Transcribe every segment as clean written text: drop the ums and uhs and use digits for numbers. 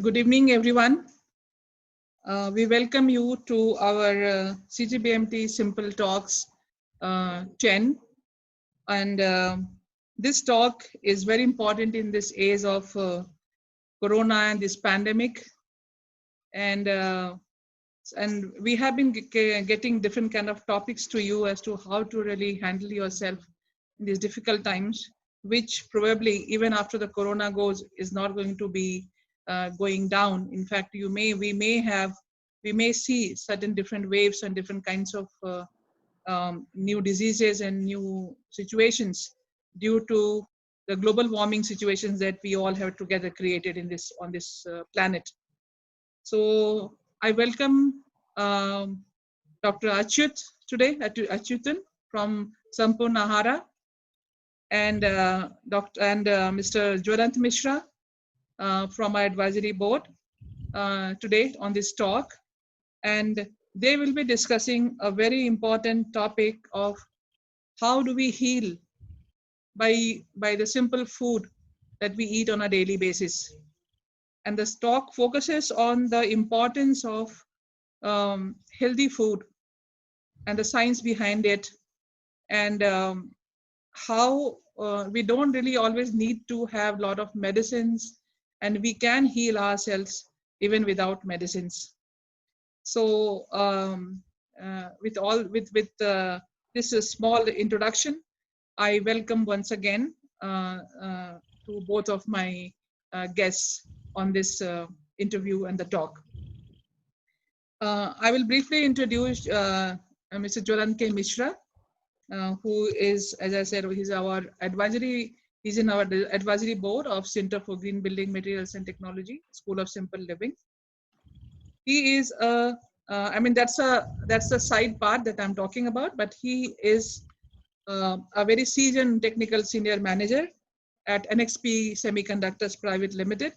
Good evening, everyone. We welcome you to our CGBMT Simple Talks 10. And this talk is very important in this age of Corona and this pandemic. And we have been getting different kind of topics to you as to how to really handle yourself in these difficult times, which probably even after the Corona goes is not going to be going down. In fact, we may see certain different waves and different kinds of new diseases and new situations due to the global warming situations that we all have together created on this planet. So I welcome Dr. Achyuthan from Sampurna Aahara, and Mr. Jwalant Mishra from our advisory board today on this talk. And they will be discussing a very important topic of how do we heal by the simple food that we eat on a daily basis. And this talk focuses on the importance of healthy food and the science behind it, and how we don't really always need to have a lot of medicines, and we can heal ourselves even without medicines. So with this small introduction, I welcome once again to both of my guests on this interview and the talk. I will briefly introduce Mr. Jwalant K. Mishra, who is, as I said, he's in our advisory board of Center for Green Building Materials and Technology, School of Simple Living. He is that's a side part that I'm talking about, but he is a very seasoned technical senior manager at NXP Semiconductors Private Limited,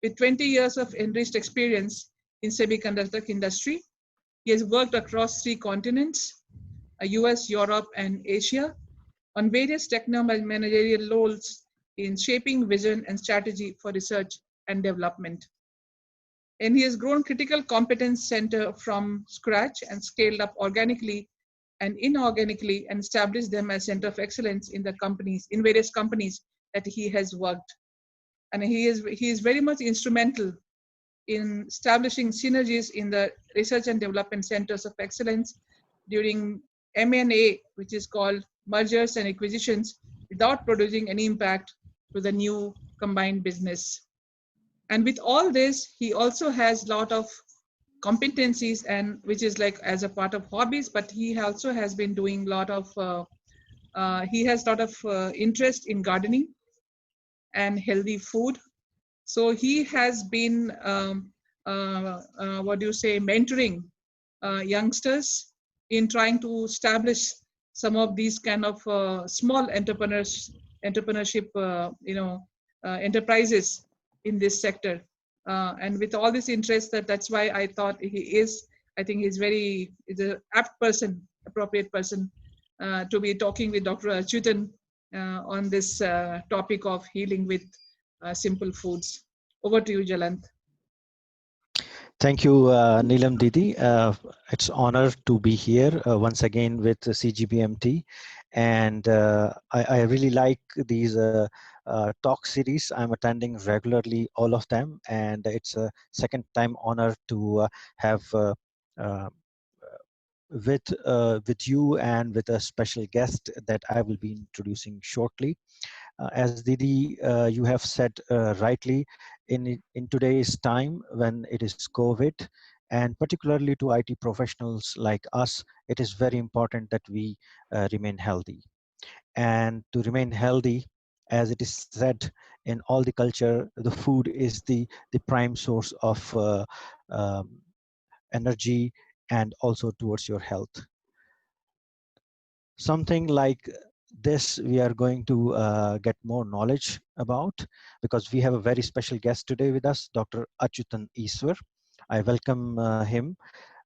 with 20 years of enriched experience in semiconductor industry. He has worked across 3 continents, US, Europe, and Asia, on various techno-managerial roles in shaping vision and strategy for research and development. And he has grown critical competence center from scratch and scaled up organically and inorganically and established them as center of excellence in various companies that he has worked. And he is very much instrumental in establishing synergies in the research and development centers of excellence during M&A, which is called mergers and acquisitions, without producing any impact to the new combined business. And with all this, he also has a lot of competencies, and which is like as a part of hobbies, but he also has been doing a lot of, interest in gardening and healthy food. So he has been, mentoring youngsters in trying to establish some of these kind of small entrepreneurship, enterprises in this sector. And with all this interest, that's why I thought I think he's an appropriate person to be talking with Dr. Achyuthan on this topic of healing with simple foods. Over to you, Jwalant. Thank you, Neelam Didi. It's an honor to be here once again with CGBMT. And I really like these talk series. I'm attending regularly all of them. And it's a second time honor to have with you and with a special guest that I will be introducing shortly. As Didi, you have said rightly, in today's time when it is COVID, and particularly to IT professionals like us, it is very important that we remain healthy. And to remain healthy, as it is said in all the culture, the food is the prime source of energy and also towards your health. Something like this we are going to get more knowledge about, because we have a very special guest today with us, Dr. Achyuthan Eswar. I welcome him.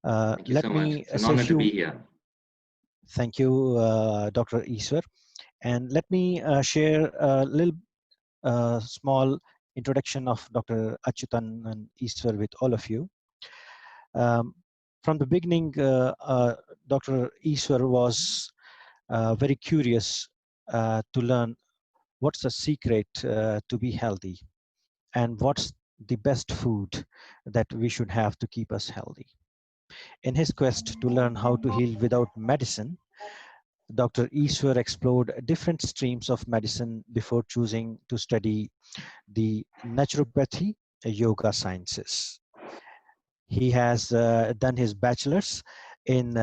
Thank you so much. It's an honor to be here. Thank you, Dr. Eswar. And let me share a little small introduction of Dr. Achyuthan Eswar with all of you. From the beginning, Dr. Eswar was very curious to learn what's the secret to be healthy and what's the best food that we should have to keep us healthy. In his quest to learn how to heal without medicine, Dr. Eswar explored different streams of medicine before choosing to study the naturopathy, yoga sciences. He has done his bachelor's in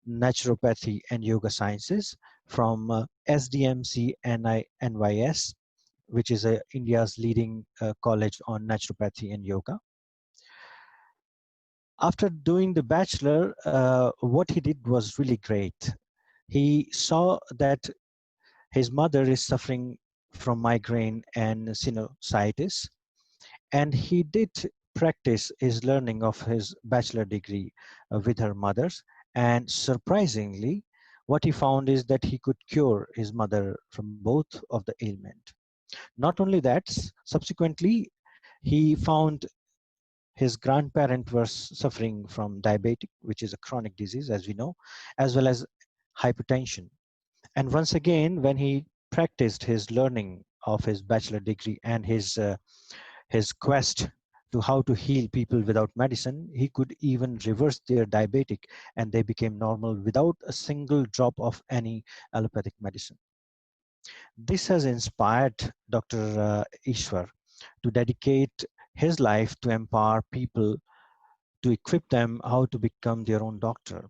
naturopathy and yoga sciences from SDMC NYS, which is India's leading college on naturopathy and yoga. After doing the bachelor, what he did was really great. He saw that his mother is suffering from migraine and sinusitis, and he did practice his learning of his bachelor degree with her mothers. And surprisingly, what he found is that he could cure his mother from both of the ailment. Not only that, subsequently, he found his grandparent was suffering from diabetic, which is a chronic disease, as we know, as well as hypertension. And once again, when he practiced his learning of his bachelor degree and his quest to how to heal people without medicine, he could even reverse their diabetic and they became normal without a single drop of any allopathic medicine. This has inspired Dr. Eswar to dedicate his life to empower people, to equip them how to become their own doctor.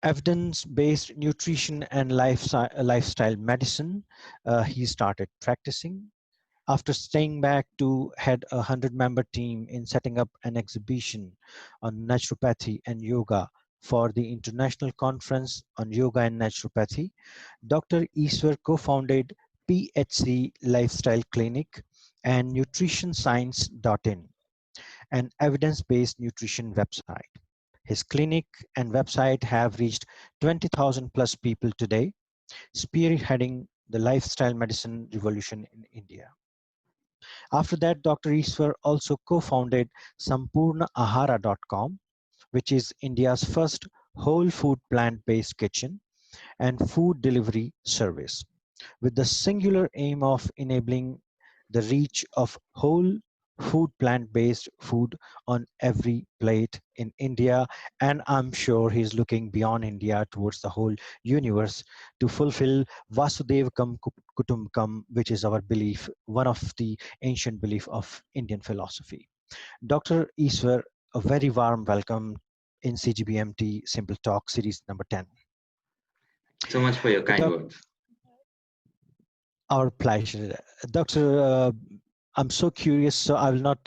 Evidence-based nutrition and lifestyle medicine, he started practicing. After staying back to head a 100-member team in setting up an exhibition on naturopathy and yoga for the International Conference on Yoga and Naturopathy, Dr. Eswar co-founded PHC Lifestyle Clinic and nutritionscience.in, an evidence-based nutrition website. His clinic and website have reached 20,000 plus people today, spearheading the lifestyle medicine revolution in India. After that, Dr. Eswar also co-founded SampoornaAahara.com, which is India's first whole food plant-based kitchen and food delivery service, with the singular aim of enabling the reach of whole food plant-based food on every plate in India. And I'm sure he's looking beyond India towards the whole universe to fulfill Vasudevakam Kutumbakam, which is our belief, one of the ancient belief of Indian philosophy. Dr. Eswar, a very warm welcome in CGBMT Simple Talk series number 10. So much for your kind words. Our pleasure. Doctor, I'm so curious, so I will not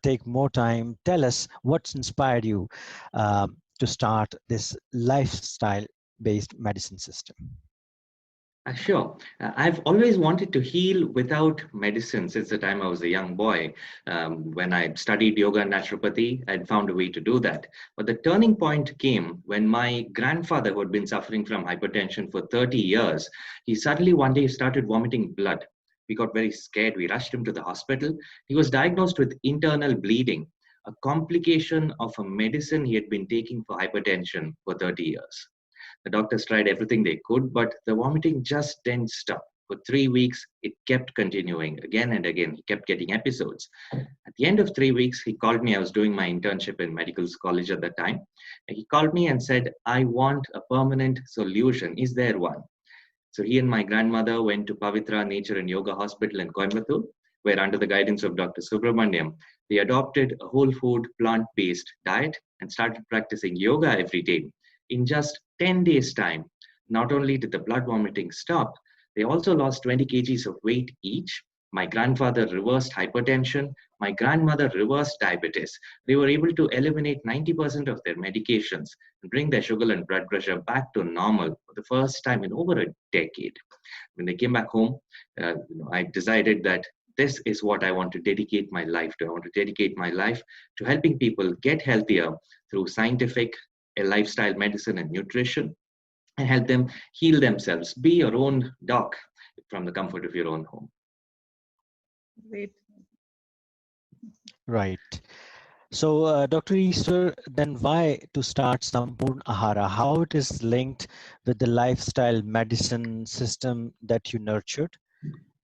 take more time. Tell us what's inspired you to start this lifestyle-based medicine system. Sure. I've always wanted to heal without medicine since the time I was a young boy. When I studied yoga and naturopathy, I'd found a way to do that. But the turning point came when my grandfather, who had been suffering from hypertension for 30 years, he suddenly one day started vomiting blood. We got very scared. We rushed him to the hospital. He was diagnosed with internal bleeding, a complication of a medicine he had been taking for hypertension for 30 years. The doctors tried everything they could, but the vomiting just didn't stop. For 3 weeks, it kept continuing again and again. He kept getting episodes. At the end of 3 weeks, he called me. I was doing my internship in medical college at that time. He called me and said, I want a permanent solution. Is there one? So he and my grandmother went to Pavitra Nature and Yoga Hospital in Coimbatore, where under the guidance of Dr. Subramaniam, they adopted a whole food, plant-based diet and started practicing yoga every day. In just 10 days' time, not only did the blood vomiting stop, they also lost 20 kgs of weight each. My grandfather reversed hypertension. My grandmother reversed diabetes. They were able to eliminate 90% of their medications and bring their sugar and blood pressure back to normal for the first time in over a decade. When they came back home, I decided that this is what I want to dedicate my life to. I want to dedicate my life to helping people get healthier through scientific lifestyle medicine and nutrition, and help them heal themselves. Be your own doc from the comfort of your own home. Great. Right. So, Dr. Eswar, then why to start Sampurna Ahara? How it is linked with the lifestyle medicine system that you nurtured?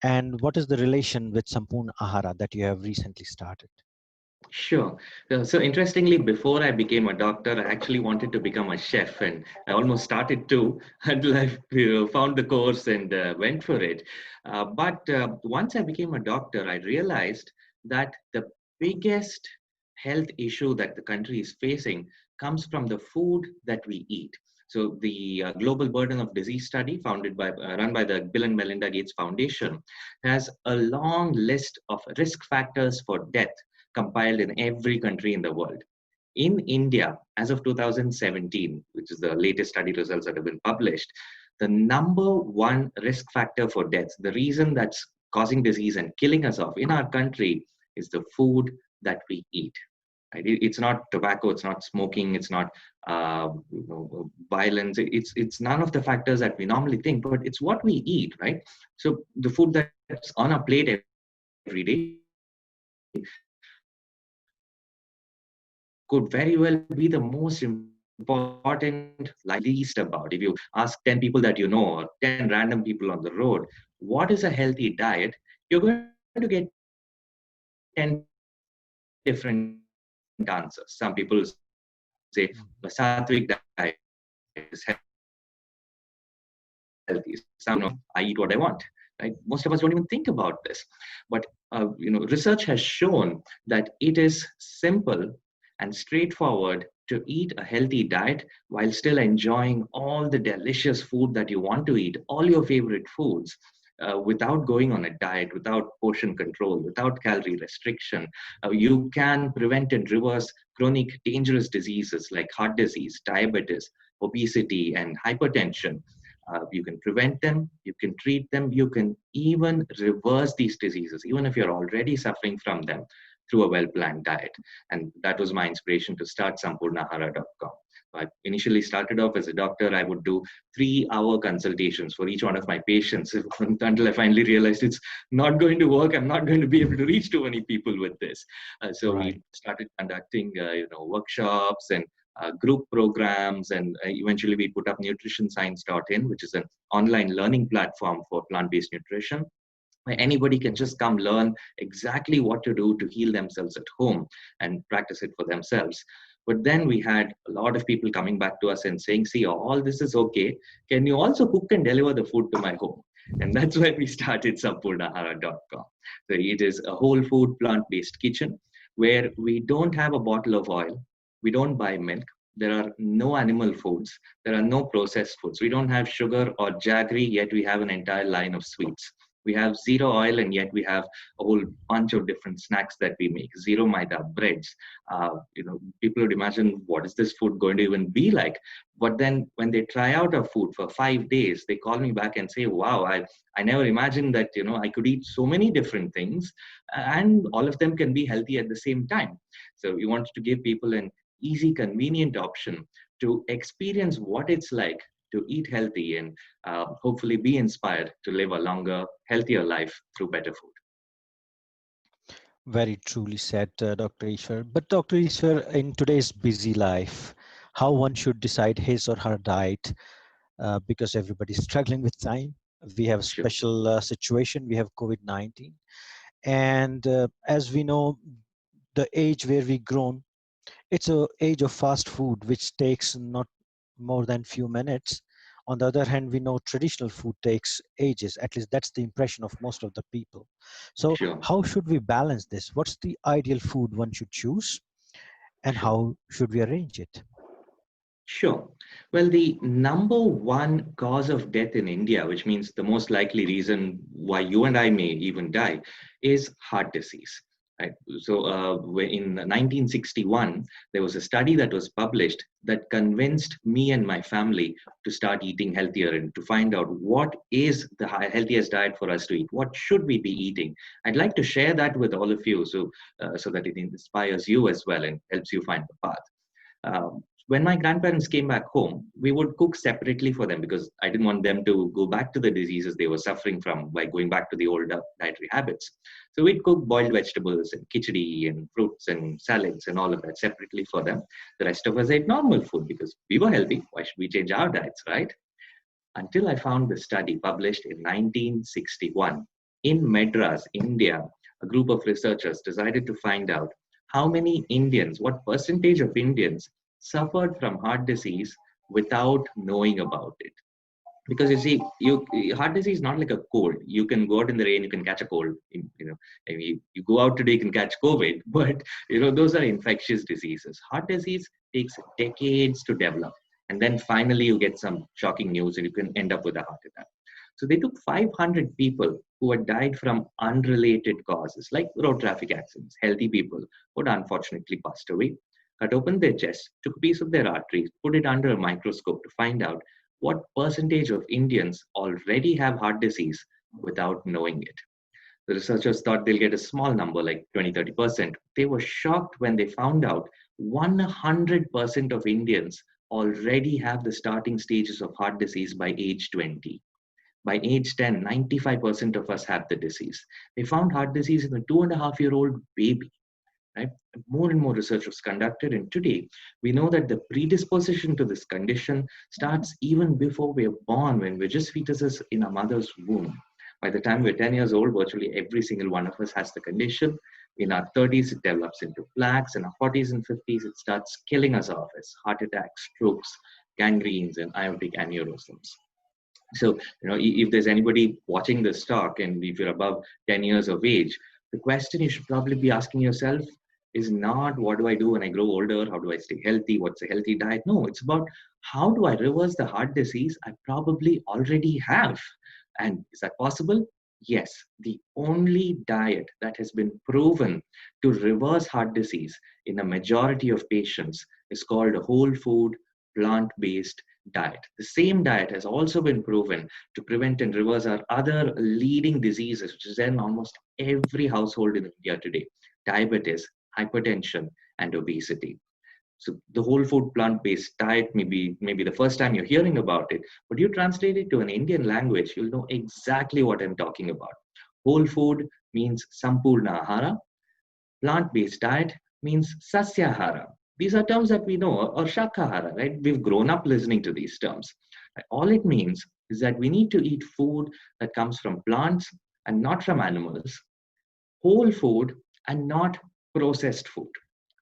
And what is the relation with Sampurna Ahara that you have recently started? Sure. So interestingly, before I became a doctor, I actually wanted to become a chef, and I almost started to until I found the course and went for it. But once I became a doctor, I realized that the biggest health issue that the country is facing comes from the food that we eat. So the Global Burden of Disease study, run by the Bill and Melinda Gates Foundation, has a long list of risk factors for death compiled in every country in the world. In India, as of 2017, which is the latest study results that have been published, the number one risk factor for deaths, the reason that's causing disease and killing us off in our country, is the food that we eat. Right? It's not tobacco, it's not smoking, it's not violence. It's none of the factors that we normally think, but it's what we eat, right? So the food that's on our plate every day could very well be the most important, least about. If you ask 10 people that you know or 10 random people on the road, what is a healthy diet? You're going to get 10 different answers. Some people say a sattvic diet is healthy. Some people say a sattvic diet is healthy. Some say I eat what I want. Right? Most of us don't even think about this, but research has shown that it is simple and straightforward to eat a healthy diet while still enjoying all the delicious food that you want to eat, all your favorite foods, without going on a diet, without portion control, without calorie restriction. You can prevent and reverse chronic dangerous diseases like heart disease, diabetes, obesity, and hypertension. You can prevent them, you can treat them, you can even reverse these diseases, even if you're already suffering from them, through a well-planned diet. And that was my inspiration to start sampurnaahara.com. I initially started off as a doctor. I would do 3-hour consultations for each one of my patients until I finally realized it's not going to work. I'm not going to be able to reach too many people with this. So Right. we started conducting workshops and group programs, and eventually we put up nutritionscience.in, which is an online learning platform for plant-based nutrition, where anybody can just come learn exactly what to do to heal themselves at home and practice it for themselves. But then we had a lot of people coming back to us and saying, see, all this is okay. Can you also cook and deliver the food to my home? And that's why we started sampurnaahara.com. So it is a whole food plant-based kitchen where we don't have a bottle of oil. We don't buy milk. There are no animal foods. There are no processed foods. We don't have sugar or jaggery, yet we have an entire line of sweets. We have zero oil, and yet we have a whole bunch of different snacks that we make. Zero maida breads. People would imagine, what is this food going to even be like? But then when they try out our food for 5 days, they call me back and say, wow, I never imagined that, I could eat so many different things and all of them can be healthy at the same time. So we wanted to give people an easy, convenient option to experience what it's like to eat healthy and hopefully be inspired to live a longer, healthier life through better food. Very truly said, Dr. Eswar. But Dr. Eswar, in today's busy life, how one should decide his or her diet, because everybody's struggling with time. We have a Sure. special situation. We have COVID-19. And as we know, the age where we grown, it's a age of fast food, which takes not more than few minutes. On the other hand, we know traditional food takes ages. At least that's the impression of most of the people. So Sure. how should we balance this? What's the ideal food one should choose, and Sure. how should we arrange it? Sure. Well, the number one cause of death in India, which means the most likely reason why you and I may even die, is heart disease. Right? So, in 1961, there was a study that was published that convinced me and my family to start eating healthier and to find out what is the healthiest diet for us to eat. What should we be eating? I'd like to share that with all of you, so that it inspires you as well and helps you find the path. When my grandparents came back home, we would cook separately for them because I didn't want them to go back to the diseases they were suffering from by going back to the old dietary habits. So we'd cook boiled vegetables and khichdi and fruits and salads and all of that separately for them. The rest of us ate normal food because we were healthy. Why should we change our diets, right? Until I found the study published in 1961 in Madras, India. A group of researchers decided to find out how many Indians, what percentage of Indians suffered from heart disease without knowing about it. Because you see, heart disease is not like a cold. You can go out in the rain, you can catch a cold. You go out today, you can catch COVID, but those are infectious diseases. Heart disease takes decades to develop, and then finally you get some shocking news, and you can end up with a heart attack. So they took 500 people who had died from unrelated causes, like road traffic accidents, healthy people who had unfortunately passed away, cut open their chest, took a piece of their arteries, put it under a microscope to find out what percentage of Indians already have heart disease without knowing it. The researchers thought they'll get a small number, like 20-30%. They were shocked when they found out 100% of Indians already have the starting stages of heart disease by age 20. By age 10, 95% of us have the disease. They found heart disease in a 2.5-year-old baby. Right? More and more research was conducted, and today we know that the predisposition to this condition starts even before we are born, when we're just fetuses in our mother's womb. By the time we're 10 years old, virtually every single one of us has the condition. In our 30s, it develops into plaques. In our 40s and 50s, it starts killing us off as heart attacks, strokes, gangrenes, and aortic aneurysms. So, if there's anybody watching this talk, and if you're above 10 years of age, the question you should probably be asking yourself is not, what do I do when I grow older? How do I stay healthy? What's a healthy diet? No, it's about, how do I reverse the heart disease I probably already have? And is that possible? Yes. The only diet that has been proven to reverse heart disease in a majority of patients is called a whole food, plant-based diet. The same diet has also been proven to prevent and reverse our other leading diseases, which is in almost every household in India today: diabetes, hypertension, and obesity. So the whole food plant-based diet may be the first time you're hearing about it, but you translate it to an Indian language, you'll know exactly what I'm talking about. Whole food means Sampurna Aahara. Plant-based diet means Sasyahara. These are terms that we know, or Shakhahara, right? We've grown up listening to these terms. All it means is that we need to eat food that comes from plants and not from animals, whole food and not processed food,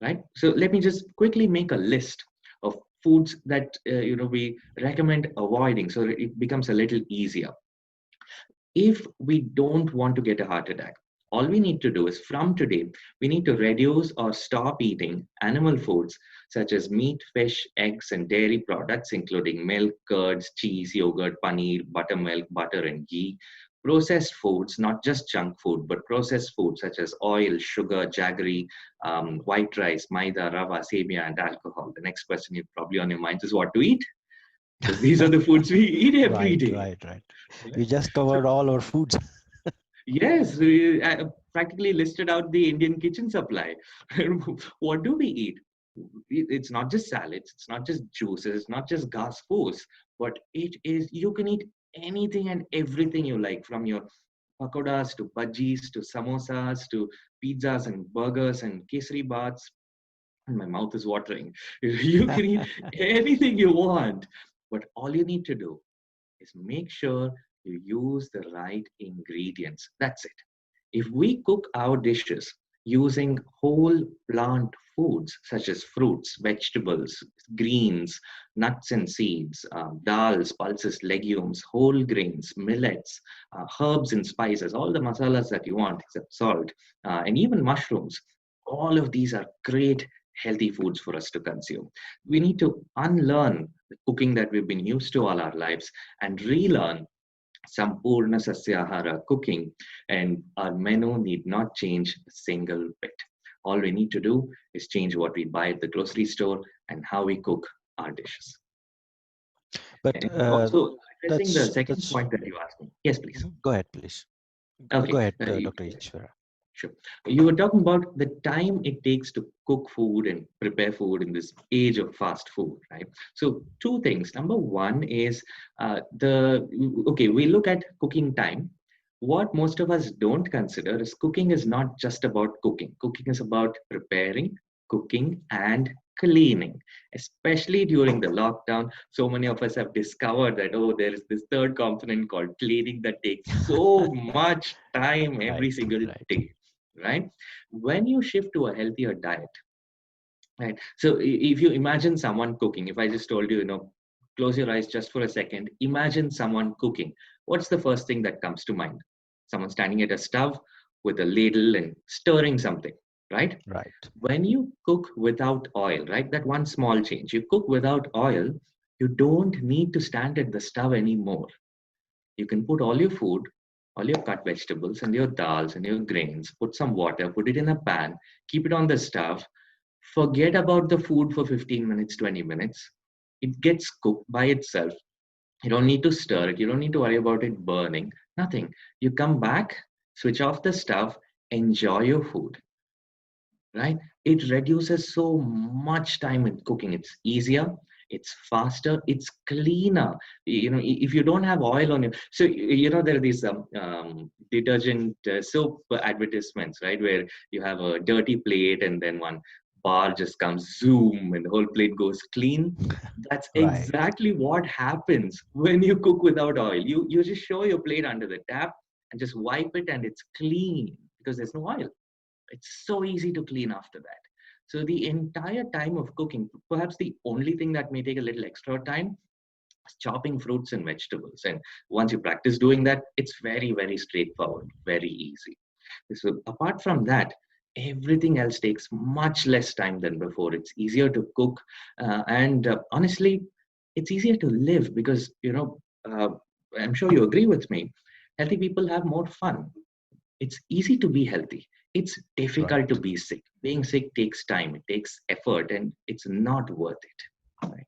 right? So let me just quickly make a list of foods that we recommend avoiding, so that it becomes a little easier. If we don't want to get a heart attack, all we need to do is, from today, we need to reduce or stop eating animal foods such as meat, fish, eggs, and dairy products, including milk, curds, cheese, yogurt, paneer, buttermilk, butter, and ghee. Processed foods, not just junk food, but processed foods such as oil, sugar, jaggery, white rice, maida, rava, semia, and alcohol. The next question you probably on your mind is what to eat, because these are the foods we eat every day. Right. You just covered all our foods. Yes, we practically listed out the Indian kitchen supply. What do we eat? It's not just salads, it's not just juices, it's not just gas foods, but you can eat anything and everything you like, from your pakodas to bhajis to samosas to pizzas and burgers and kesari baths. And my mouth is watering. You can eat anything you want, but all you need to do is make sure you use the right ingredients. That's it. If we cook our dishes using whole plant foods such as fruits, vegetables, greens, nuts and seeds, dals, pulses, legumes, whole grains, millets, herbs and spices, all the masalas that you want except salt, and even mushrooms, all of these are great healthy foods for us to consume. We need to unlearn the cooking that we've been used to all our lives and relearn Sampurna Aahara cooking, and our menu need not change a single bit. All we need to do is change what we buy at the grocery store and how we cook our dishes. But And also addressing the second that's point that you asked me. Yes, please. Go ahead, please. Okay. Go ahead, Dr. Eswar. Sure. You were talking about the time it takes to cook food and prepare food in this age of fast food, right? So two things. Number one is okay, we look at cooking time. What most of us don't consider is cooking is not just about cooking. Cooking is about preparing, cooking, and cleaning. Especially during the lockdown, so many of us have discovered that, oh, there is this third component called cleaning that takes so much time every Right, single right, day, right? When you shift to a healthier diet, right? So if you imagine someone cooking, if I just told you, close your eyes just for a second, imagine someone cooking. What's the first thing that comes to mind? Someone standing at a stove with a ladle and stirring something, right? right. When you cook without oil, right? That one small change. You cook without oil, you don't need to stand at the stove anymore. You can put all your food, all your cut vegetables and your dals and your grains, put some water, put it in a pan, keep it on the stove, forget about the food for 15 minutes, 20 minutes. It gets cooked by itself. You don't need to stir it. You don't need to worry about it burning. Nothing. You come back, switch off the stove, enjoy your food, right? It reduces so much time in cooking. It's easier, it's faster, it's cleaner. If you don't have oil on it, so there are these detergent soap advertisements, right, where you have a dirty plate and then one bar just comes zoom and the whole plate goes clean. That's Right. exactly what happens when you cook without oil. You just show your plate under the tap and just wipe it and it's clean because there's no oil. It's so easy to clean after that. So the entire time of cooking, perhaps the only thing that may take a little extra time is chopping fruits and vegetables. And once you practice doing that, it's very, very straightforward, very easy. So apart from that, everything else takes much less time than before. It's easier to cook. And honestly, it's easier to live because, I'm sure you agree with me. Healthy people have more fun. It's easy to be healthy. It's difficult to Right. be sick. Being sick takes time, it takes effort, and it's not worth it. Right?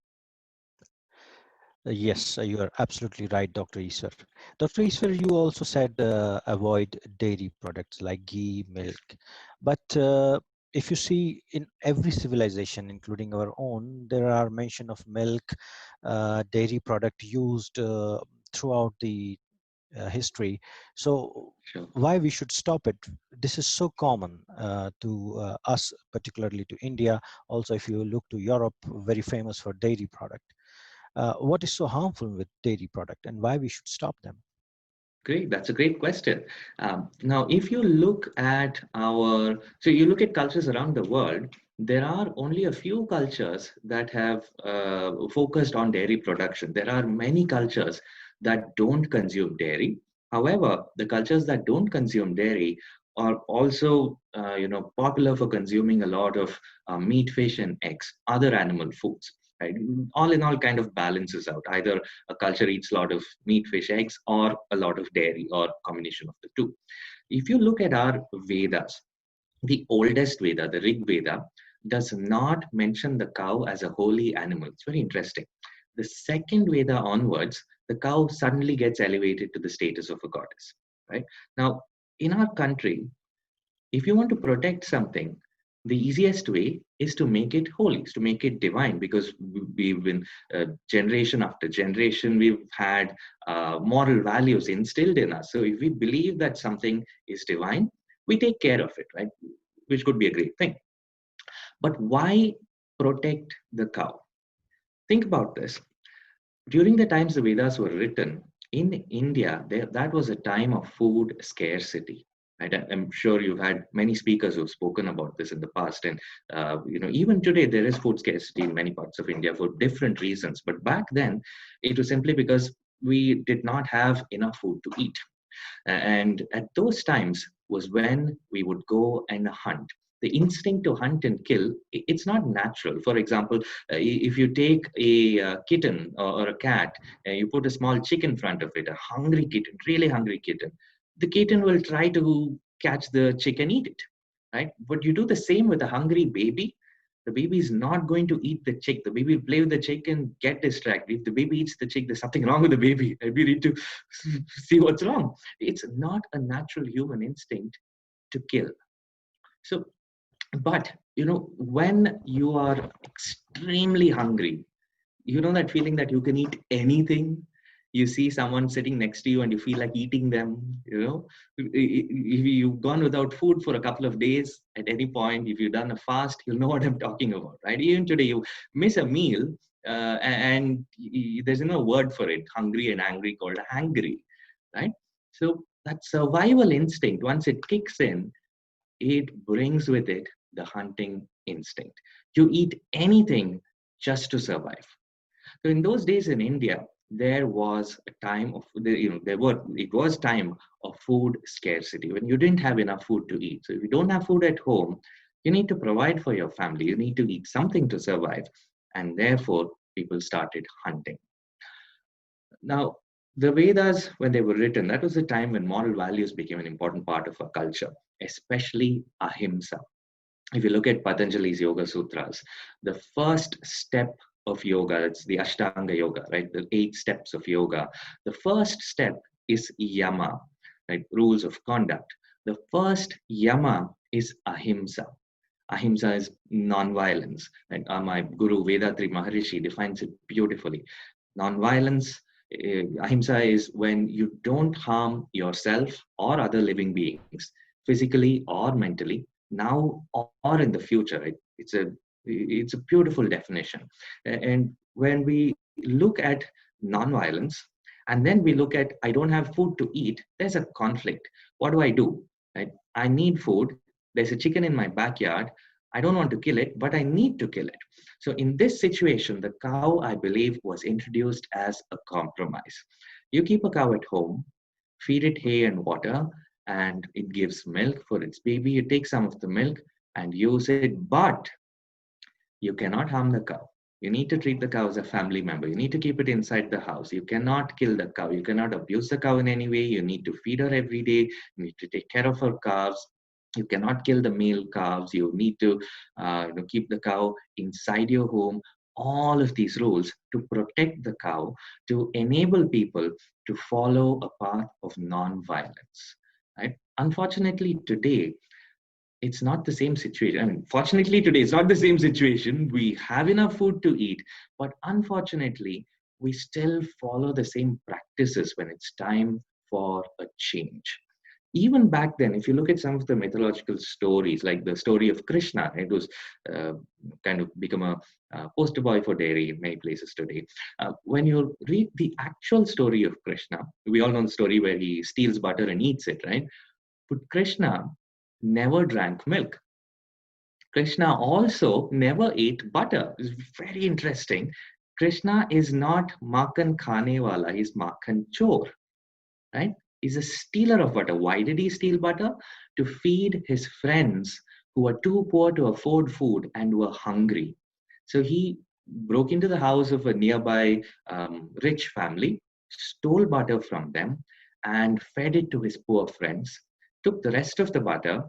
Yes, you are absolutely right, Dr. Eswar. Dr. Eswar, you also said avoid dairy products like ghee, Yes. milk. But if you see in every civilization, including our own, there are mention of milk, dairy product used throughout the history. So Sure. why we should stop it? This is so common to us, particularly to India. Also, if you look to Europe, very famous for dairy product. What is so harmful with dairy product and why we should stop them? Great, that's a great question. Now, if you look at so you look at cultures around the world, there are only a few cultures that have focused on dairy production. There are many cultures that don't consume dairy. However, the cultures that don't consume dairy are also, popular for consuming a lot of meat, fish, and eggs, other animal foods. Right? All in all, kind of balances out. Either a culture eats a lot of meat, fish, eggs, or a lot of dairy, or combination of the two. If you look at our Vedas, the oldest Veda, the Rig Veda, does not mention the cow as a holy animal. It's very interesting. The second Veda onwards, the cow suddenly gets elevated to the status of a goddess. Right? Now, in our country, if you want to protect something, the easiest way is to make it holy, is to make it divine, because we've been generation after generation, we've had moral values instilled in us. So if we believe that something is divine, we take care of it, right? Which could be a great thing. But why protect the cow? Think about this. During the times the Vedas were written, in India, that was a time of food scarcity. Right? I'm sure you've had many speakers who've spoken about this in the past, and even today there is food scarcity in many parts of India for different reasons. But back then, it was simply because we did not have enough food to eat. And at those times was when we would go and hunt. The instinct to hunt and kill, it's not natural. For example, if you take a kitten or a cat, and you put a small chicken in front of it, a hungry kitten, really hungry kitten, the kitten will try to catch the chicken, eat it, right? But you do the same with a hungry baby. The baby is not going to eat the chick. The baby will play with the chick and get distracted. If the baby eats the chick, there's something wrong with the baby. And we need to see what's wrong. It's not a natural human instinct to kill. So, but when you are extremely hungry, that feeling that you can eat anything. You see someone sitting next to you and you feel like eating them. If you've gone without food for a couple of days, at any point, if you've done a fast, you'll know what I'm talking about, right? Even today, you miss a meal, and there's no word for it, hungry and angry, called hangry, right? So that survival instinct, once it kicks in, it brings with it the hunting instinct. You eat anything just to survive. So in those days in India, there was a time of it was time of food scarcity when you didn't have enough food to eat. So if you don't have food at home, you need to provide for your family. You need to eat something to survive, and therefore people started hunting. Now, the Vedas, when they were written, that was the time when moral values became an important part of our culture, especially ahimsa. If you look at Patanjali's Yoga Sutras, the first step of yoga, it's the Ashtanga Yoga, right? The 8 steps of yoga. The first step is yama, right? Rules of conduct. The first yama is ahimsa. Ahimsa is non-violence. And my guru Vedatri Maharishi defines it beautifully. Non-violence, ahimsa is when you don't harm yourself or other living beings, physically or mentally, now or in the future. Right? It's a beautiful definition. And when we look at non-violence, and then we look at I don't have food to eat, there's a conflict. What do I do? Right? I need food. There's a chicken in my backyard. I don't want to kill it, but I need to kill it. So in this situation, the cow, I believe, was introduced as a compromise. You keep a cow at home, feed it hay and water, and it gives milk for its baby. You take some of the milk and use it, but you cannot harm the cow. You need to treat the cow as a family member. You need to keep it inside the house. You cannot kill the cow. You cannot abuse the cow in any way. You need to feed her every day. You need to take care of her calves. You cannot kill the male calves. You need to keep the cow inside your home. All of these rules to protect the cow, to enable people to follow a path of non-violence. Right? Unfortunately, today, it's not the same situation. I mean, fortunately, today it's not the same situation. We have enough food to eat, but unfortunately, we still follow the same practices when it's time for a change. Even back then, if you look at some of the mythological stories, like the story of Krishna, it was kind of become a poster boy for dairy in many places today. When you read the actual story of Krishna, we all know the story where he steals butter and eats it, right? But Krishna never drank milk. Krishna also never ate butter. It's very interesting. Krishna is not Makhan Khane Wala, he's Makhan Chor, right? He's a stealer of butter. Why did he steal butter? To feed his friends who were too poor to afford food and were hungry. So he broke into the house of a nearby rich family, stole butter from them, and fed it to his poor friends. Took the rest of the butter.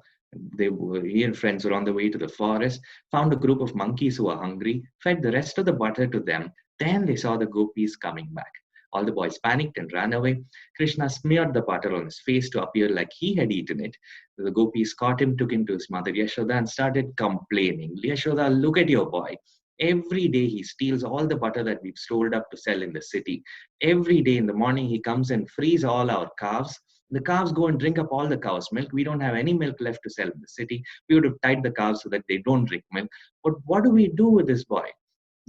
He and friends were on the way to the forest, found a group of monkeys who were hungry, fed the rest of the butter to them. Then they saw the gopis coming back. All the boys panicked and ran away. Krishna smeared the butter on his face to appear like he had eaten it. The gopis caught him, took him to his mother Yashoda, and started complaining. Yashoda, look at your boy. Every day he steals all the butter that we've stored up to sell in the city. Every day in the morning he comes and frees all our calves. The calves go and drink up all the cow's milk. We don't have any milk left to sell in the city. We would have tied the calves so that they don't drink milk. But what do we do with this boy?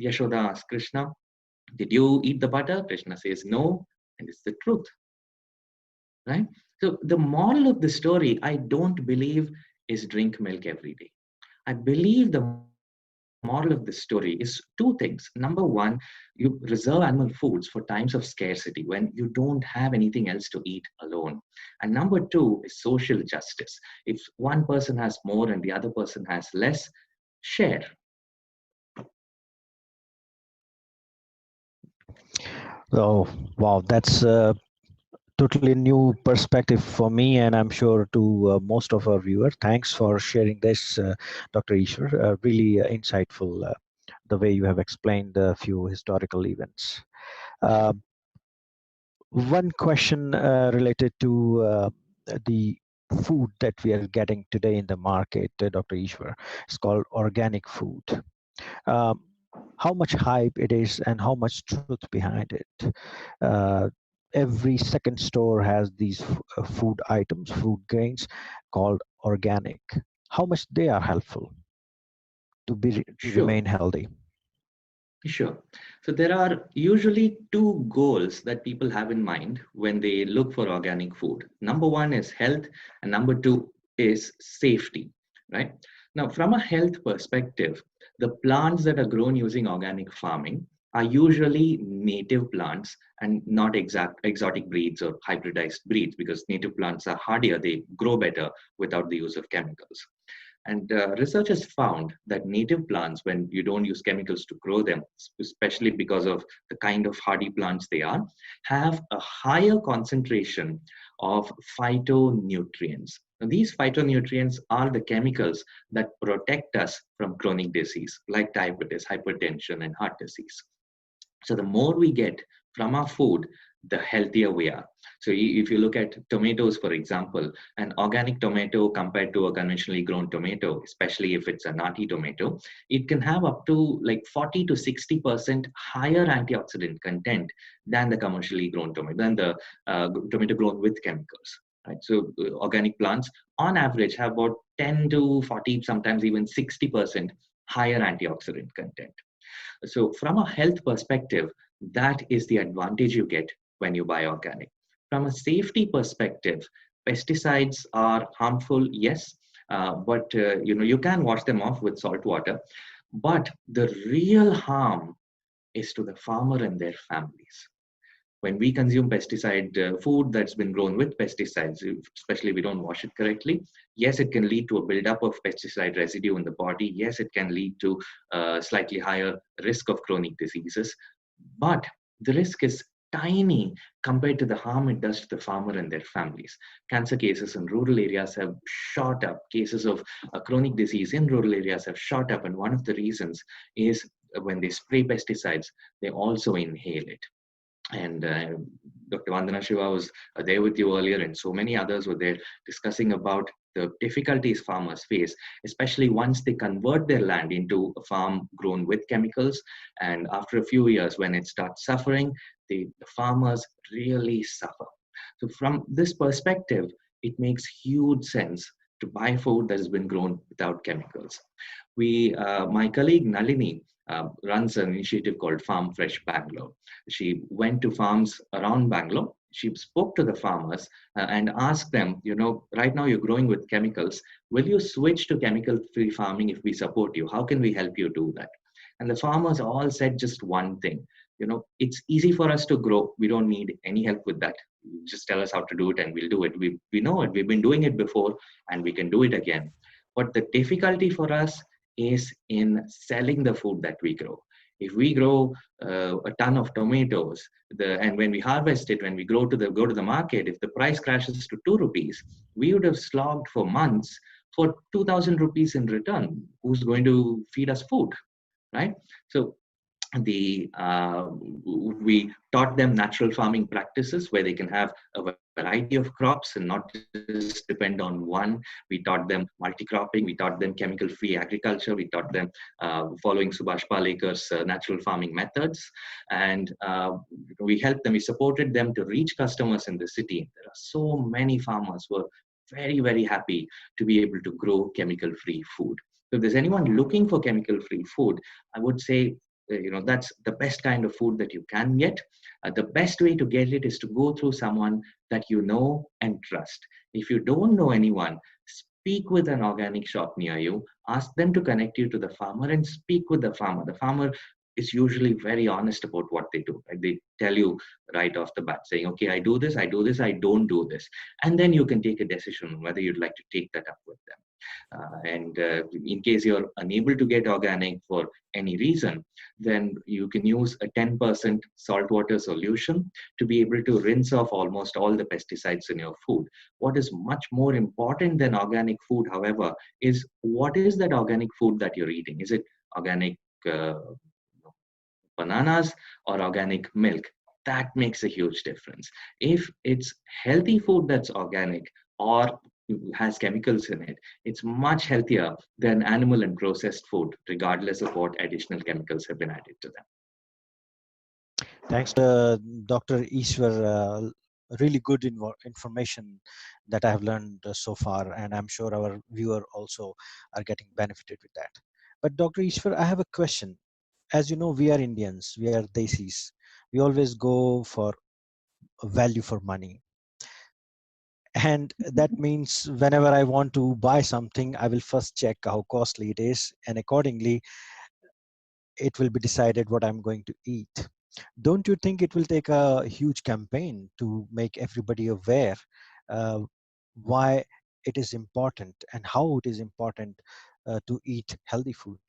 Yashoda asked Krishna, did you eat the butter? Krishna says no, and it's the truth, right? So the moral of the story, I don't believe, is drink milk every day. I believe the moral of the story is 2 things. Number one, you reserve animal foods for times of scarcity when you don't have anything else to eat alone. And number 2 is social justice. If one person has more and the other person has less, share. Oh, wow, that's totally new perspective for me, and I'm sure to most of our viewers. Thanks for sharing this, Dr. Eswar. Really insightful the way you have explained a few historical events. One question related to the food that we are getting today in the market, Dr. Eswar. It's called organic food. Um, how much hype it is and how much truth behind it. Uh, every second store has these food items, food grains called organic. How much they are helpful to Sure. remain healthy? Sure. So there are usually two goals that people have in mind when they look for organic food. Number one is health, and number two is safety, right? Now, from a health perspective, the plants that are grown using organic farming are usually native plants and not exotic breeds or hybridized breeds, because native plants are hardier, they grow better without the use of chemicals. And research has found that native plants, when you don't use chemicals to grow them, especially because of the kind of hardy plants they are, have a higher concentration of phytonutrients. Now, these phytonutrients are the chemicals that protect us from chronic disease like diabetes, hypertension, and heart disease. So the more we get from our food, the healthier we are. So if you look at tomatoes, for example, an organic tomato compared to a conventionally grown tomato, especially if it's a nati tomato, it can have up to like 40 to 60% higher antioxidant content than the commercially grown tomato, than the tomato grown with chemicals. Right? So organic plants on average have about 10 to 40, sometimes even 60% higher antioxidant content. So from a health perspective, that is the advantage you get when you buy organic. From a safety perspective, pesticides are harmful, yes, but you can wash them off with salt water. But the real harm is to the farmer and their families. When we consume pesticide food that's been grown with pesticides, especially if we don't wash it correctly, yes, it can lead to a buildup of pesticide residue in the body. Yes, it can lead to slightly higher risk of chronic diseases, but the risk is tiny compared to the harm it does to the farmer and their families. Cancer cases in rural areas have shot up. Cases of chronic disease in rural areas have shot up, and one of the reasons is when they spray pesticides, they also inhale it. And Dr. Vandana Shiva was there with you earlier, and so many others were there discussing about the difficulties farmers face, especially once they convert their land into a farm grown with chemicals. And after a few years, when it starts suffering, the farmers really suffer. So from this perspective, it makes huge sense to buy food that has been grown without chemicals. My colleague Nalini runs an initiative called Farm Fresh Bangalore. She went to farms around Bangalore. She spoke to the farmers and asked them, right now you're growing with chemicals. Will you switch to chemical-free farming if we support you? How can we help you do that? And the farmers all said just one thing. It's easy for us to grow. We don't need any help with that. Just tell us how to do it and we'll do it. We know it. We've been doing it before and we can do it again. But the difficulty for us is in selling the food that we grow. If we grow a ton of tomatoes, and when we harvest it, when we go to the market, if the price crashes to 2 rupees, we would have slogged for months for 2,000 rupees in return. Who's going to feed us food, right? So we taught them natural farming practices where they can have a variety of crops and not just depend on one. We taught them multi-cropping. We taught them chemical-free agriculture. We taught them following Subhash Palekar's natural farming methods. And we helped them, we supported them to reach customers in the city. There are so many farmers who are very, very happy to be able to grow chemical-free food. So if there's anyone looking for chemical-free food, I would say, that's the best kind of food that you can get. The best way to get it is to go through someone that you know and trust. If you don't know anyone, speak with an organic shop near you, ask them to connect you to the farmer and speak with the farmer. The farmer is usually very honest about what they do. Right? They tell you right off the bat saying, okay, I do this, I don't do this. And then you can take a decision whether you'd like to take that up with them. And in case you're unable to get organic for any reason, then you can use a 10% saltwater solution to be able to rinse off almost all the pesticides in your food. What is much more important than organic food, however, is what is that organic food that you're eating? Is it organic bananas or organic milk? That makes a huge difference. If it's healthy food that's organic, or has chemicals in it, it's much healthier than animal and processed food, regardless of what additional chemicals have been added to them. Thanks, Dr. Eswar. Really good information that I have learned so far, and I'm sure our viewer also are getting benefited with that. But Dr. Eswar, I have a question. As you know, we are Indians, we are desis. We always go for value for money. And that means whenever I want to buy something, I will first check how costly it is, and accordingly, it will be decided what I'm going to eat. Don't you think it will take a huge campaign to make everybody aware uh, why it is important and how it is important to eat healthy food?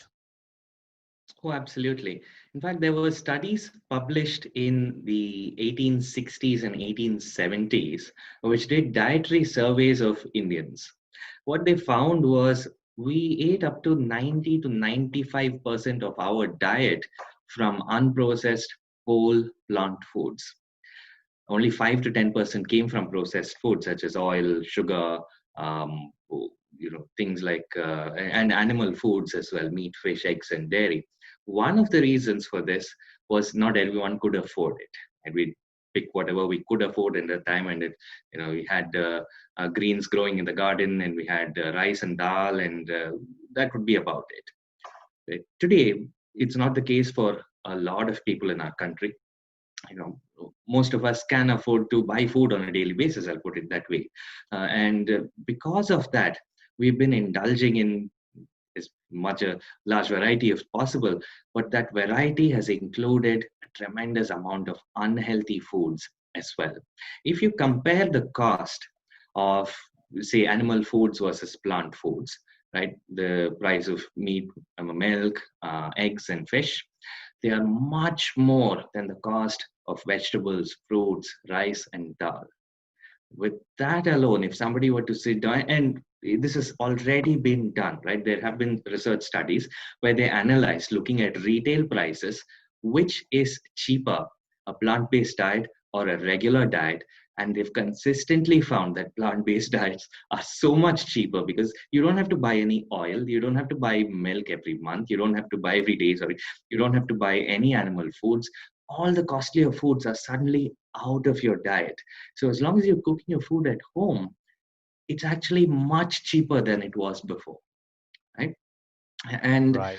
Oh, absolutely. In fact, there were studies published in the 1860s and 1870s which did dietary surveys of Indians. What they found was we ate up to 90 to 95% of our diet from unprocessed whole plant foods. Only 5 to 10% came from processed foods such as oil, sugar, um, things like and animal foods as well, meat, fish, eggs, and dairy. One of the reasons for this was not everyone could afford it, and we pick whatever we could afford in the time. And we had greens growing in the garden, and we had rice and dal, and that would be about it. Right? Today, it's not the case for a lot of people in our country. Most of us can afford to buy food on a daily basis, I'll put it that way. And because of that, we've been indulging in as much a large variety as possible, but that variety has included a tremendous amount of unhealthy foods as well. If you compare the cost of, say, animal foods versus plant foods, right, the price of meat, milk, eggs, and fish, they are much more than the cost of vegetables, fruits, rice, and dal. With that alone, if somebody were to sit down, and this has already been done, right? There have been research studies where they analyzed, looking at retail prices, which is cheaper, a plant-based diet or a regular diet. And they've consistently found that plant-based diets are so much cheaper because you don't have to buy any oil, you don't have to buy milk every month, you don't have to buy every day, sorry, you don't have to buy any animal foods. All the costlier foods are suddenly out of your diet. So as long as you're cooking your food at home, it's actually much cheaper than it was before, right? And Right.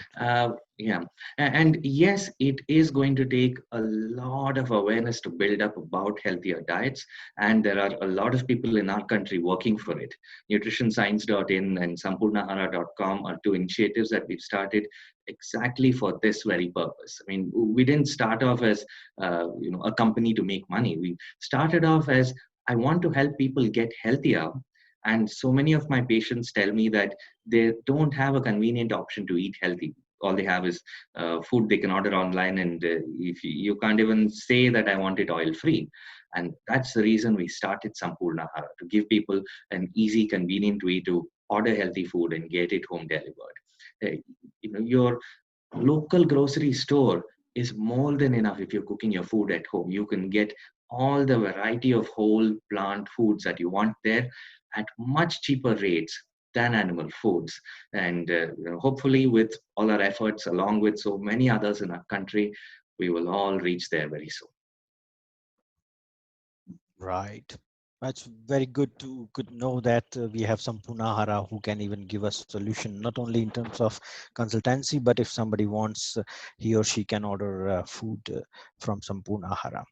yeah, and yes, it is going to take a lot of awareness to build up about healthier diets, and there are a lot of people in our country working for it. nutritionscience.in and sampurnaahara.com are two initiatives that we've started exactly for this very purpose. I mean, we didn't start off as a company to make money. We started off as, I want to help people get healthier. And so many of my patients tell me that they don't have a convenient option to eat healthy. All they have is food they can order online, and if you can't even say that I want it oil free. And that's the reason we started Sampurna Aahara, to give people an easy, convenient way to order healthy food and get it home delivered. Your local grocery store is more than enough. If you're cooking your food at home, you can get all the variety of whole plant foods that you want there at much cheaper rates than animal foods. And hopefully, with all our efforts, along with so many others in our country, we will all reach there very soon. Right. That's very good to know that we have some Punahara who can even give us solution, not only in terms of consultancy, but if somebody wants, he or she can order food from Sampurna Aahara.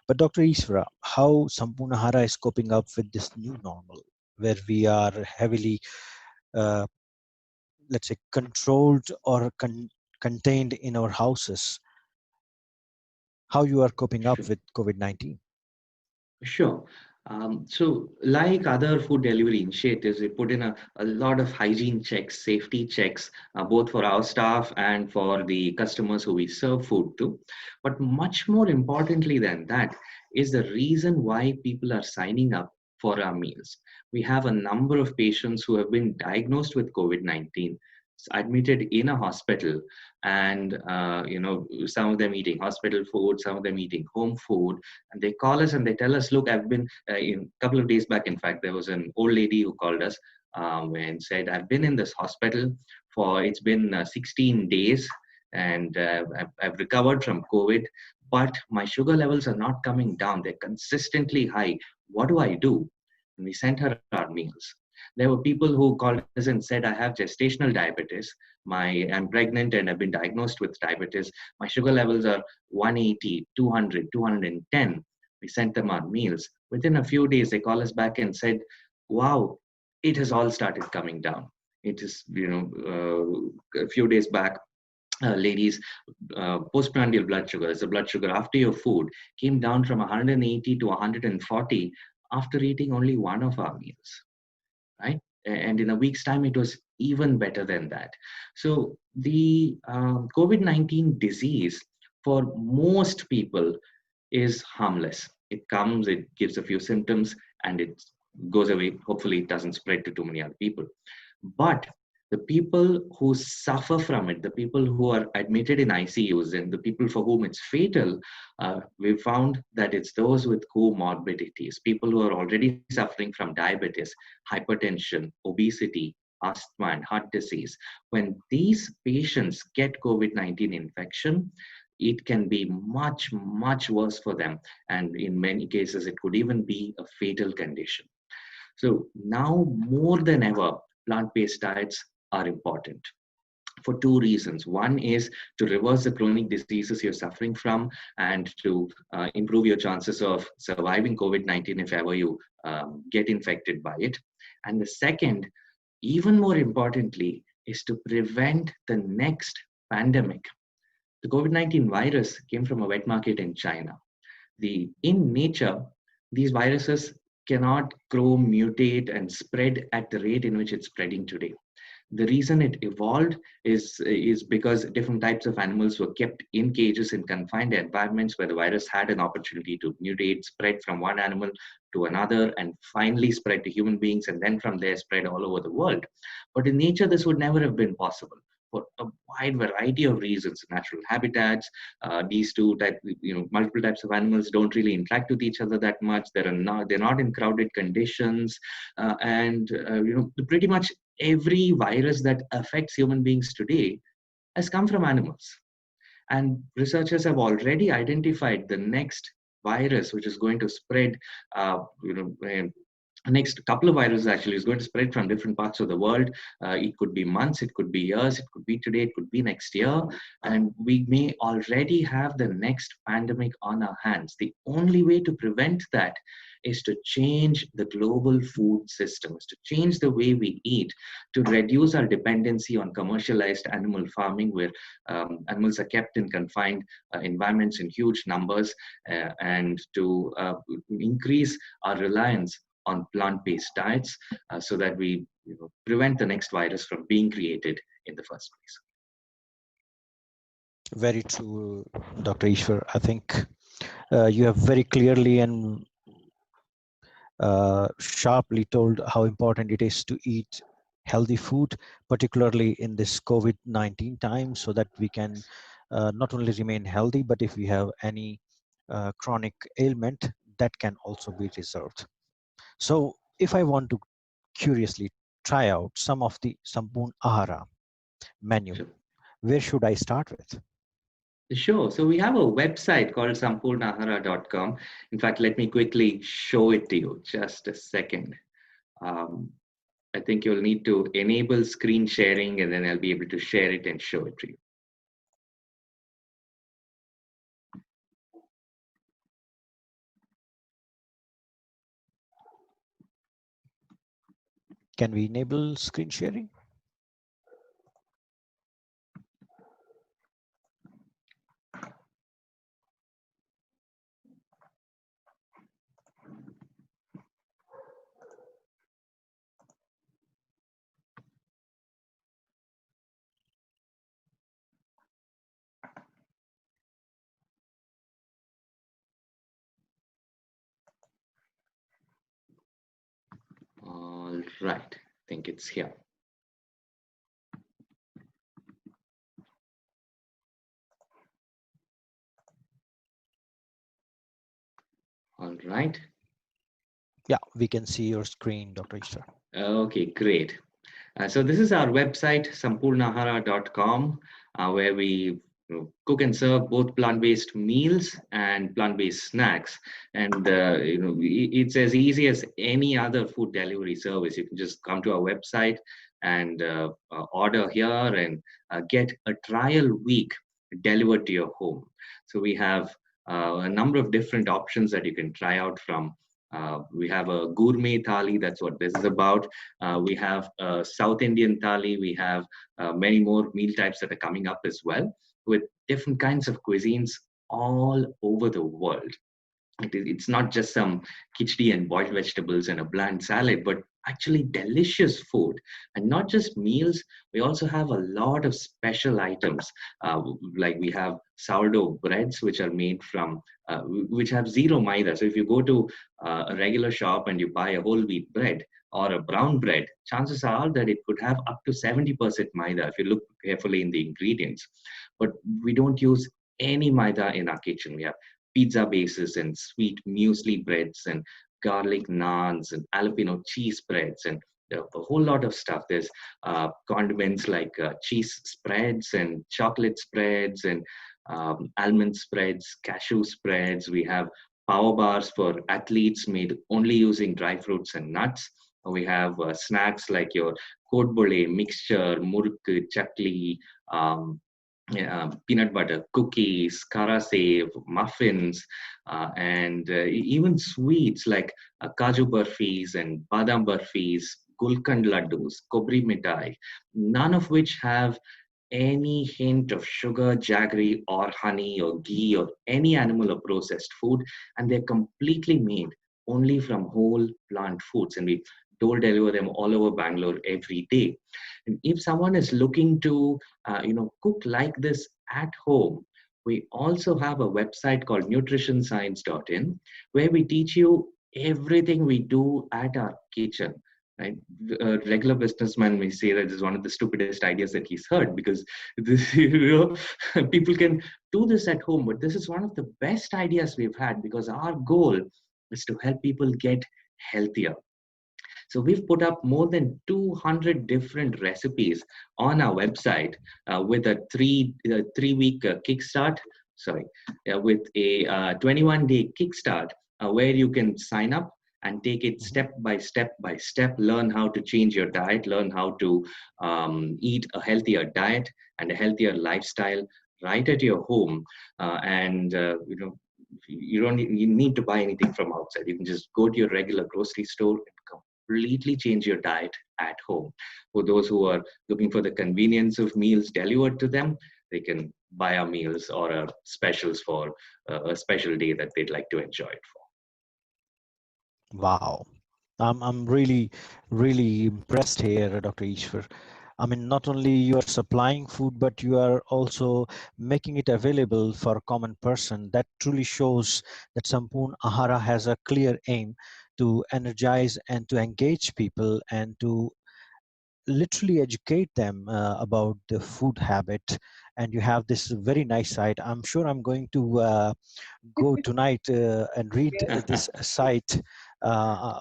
But Dr. Eswara, how Sampurna Aahara is coping up with this new normal, where we are heavily, let's say, controlled or contained in our houses? How you are coping up Sure. with COVID-19? Sure. So, like other food delivery initiatives, we put in a lot of hygiene checks, safety checks, both for our staff and for the customers who we serve food to. But much more importantly than that is the reason why people are signing up for our meals. We have a number of patients who have been diagnosed with COVID-19. admitted in a hospital, and some of them eating hospital food, some of them eating home food, and they call us and they tell us, look, I've been in a couple of days back, in fact, there was an old lady who called us and said, I've been in this hospital for, it's been 16 days, and I've recovered from COVID, but my sugar levels are not coming down. They're consistently high. What do I do? And we sent her our meals. There were people who called us and said, I have gestational diabetes. I'm pregnant and I've been diagnosed with diabetes. My sugar levels are 180, 200, 210. We sent them our meals. Within a few days, they call us back and said, wow, it has all started coming down. It is, a few days back, ladies, postprandial blood sugar, as the blood sugar after your food, came down from 180 to 140 after eating only one of our meals, right? And in a week's time, it was even better than that. So the COVID-19 disease for most people is harmless. It comes, it gives a few symptoms, and it goes away. Hopefully, it doesn't spread to too many other people. But the people who suffer from it, the people who are admitted in ICUs, and the people for whom it's fatal, we've found that it's those with comorbidities, people who are already suffering from diabetes, hypertension, obesity, asthma, and heart disease. When these patients get COVID-19 infection, it can be much, much worse for them. And in many cases, it could even be a fatal condition. So now more than ever, plant-based diets are important for two reasons. One is to reverse the chronic diseases you're suffering from, and to improve your chances of surviving COVID-19 if ever you get infected by it. And the second, even more importantly, is to prevent the next pandemic. The COVID-19 virus came from a wet market in China. In nature, these viruses cannot grow, mutate, and spread at the rate in which it's spreading today. The reason it evolved is because different types of animals were kept in cages in confined environments where the virus had an opportunity to mutate, spread from one animal to another, and finally spread to human beings, and then from there spread all over the world. But in nature, this would never have been possible for a wide variety of reasons. Natural habitats, these multiple types of animals don't really interact with each other that much. They're not in crowded conditions, and pretty much every virus that affects human beings today has come from animals. And researchers have already identified the next virus, which is going to spread, next couple of viruses actually is going to spread from different parts of the world. It could be months, it could be years, it could be today, it could be next year. And we may already have the next pandemic on our hands. The only way to prevent that is to change the global food system, is to change the way we eat, to reduce our dependency on commercialized animal farming, where animals are kept in confined environments in huge numbers, and to increase our reliance on plant-based diets, so that we prevent the next virus from being created in the first place. Very true, Dr. Eswar. I think you have very clearly and sharply told how important it is to eat healthy food, particularly in this COVID-19 time, so that we can not only remain healthy, but if we have any chronic ailment, that can also be resolved. So if I want to curiously try out some of the Sampurna Aahara menu, Sure. where should I start with? Sure. So we have a website called sampoornaahara.com. In fact, let me quickly show it to you. Just a second. I think you'll need to enable screen sharing, and then I'll be able to share it and show it to you. Can we enable screen sharing? All right. I think it's here. All right. Yeah, we can see your screen, Dr. Ishwar. Okay, great. So this is our website, sampurnaahara.com, where we cook and serve both plant-based meals and plant-based snacks. And it's as easy as any other food delivery service. You can just come to our website and order here and get a trial week delivered to your home. So we have a number of different options that you can try out from. We have a gourmet thali, that's what this is about. We have South Indian thali. We have many more meal types that are coming up as well, with different kinds of cuisines all over the world. It's not just some khichdi and boiled vegetables and a bland salad, but actually delicious food. And not just meals, we also have a lot of special items. Like we have sourdough breads, which are made from, which have zero maida. So if you go to a regular shop and you buy a whole wheat bread or a brown bread, chances are that it could have up to 70% maida if you look carefully in the ingredients. But we don't use any maida in our kitchen. We have pizza bases and sweet muesli breads and garlic naans and jalapeno cheese breads and a whole lot of stuff. There's condiments like cheese spreads and chocolate spreads and almond spreads, cashew spreads. We have power bars for athletes made only using dry fruits and nuts. We have snacks like your kodbole mixture, muruk, chakli, peanut butter cookies, karasev, muffins, and even sweets like kaju burfis and badam burfis, gulkand laddus, kobri mithai, none of which have any hint of sugar, jaggery, or honey, or ghee, or any animal or processed food, and they're completely made only from whole plant foods, and we door deliver them all over Bangalore every day. And if someone is looking to, cook like this at home, we also have a website called nutritionscience.in, where we teach you everything we do at our kitchen. Right? A regular businessman may say that this is one of the stupidest ideas that he's heard, because this, people can do this at home, but this is one of the best ideas we've had, because our goal is to help people get healthier. So we've put up more than 200 different recipes on our website with a three-week kickstart. With a 21-day kickstart where you can sign up and take it step by step, learn how to change your diet, learn how to eat a healthier diet and a healthier lifestyle right at your home. You need to buy anything from outside. You can just go to your regular grocery store and completely change your diet at home. For those who are looking for the convenience of meals delivered to them, they can buy our meals or our specials for a special day that they'd like to enjoy it for. Wow. I'm really, really impressed here, Dr. Ishwar. I mean, not only you are supplying food, but you are also making it available for a common person. That truly shows that Sampurna Aahara has a clear aim to energize and to engage people and to literally educate them about the food habit. And you have this very nice site. I'm sure I'm going to go tonight and read this site. Uh,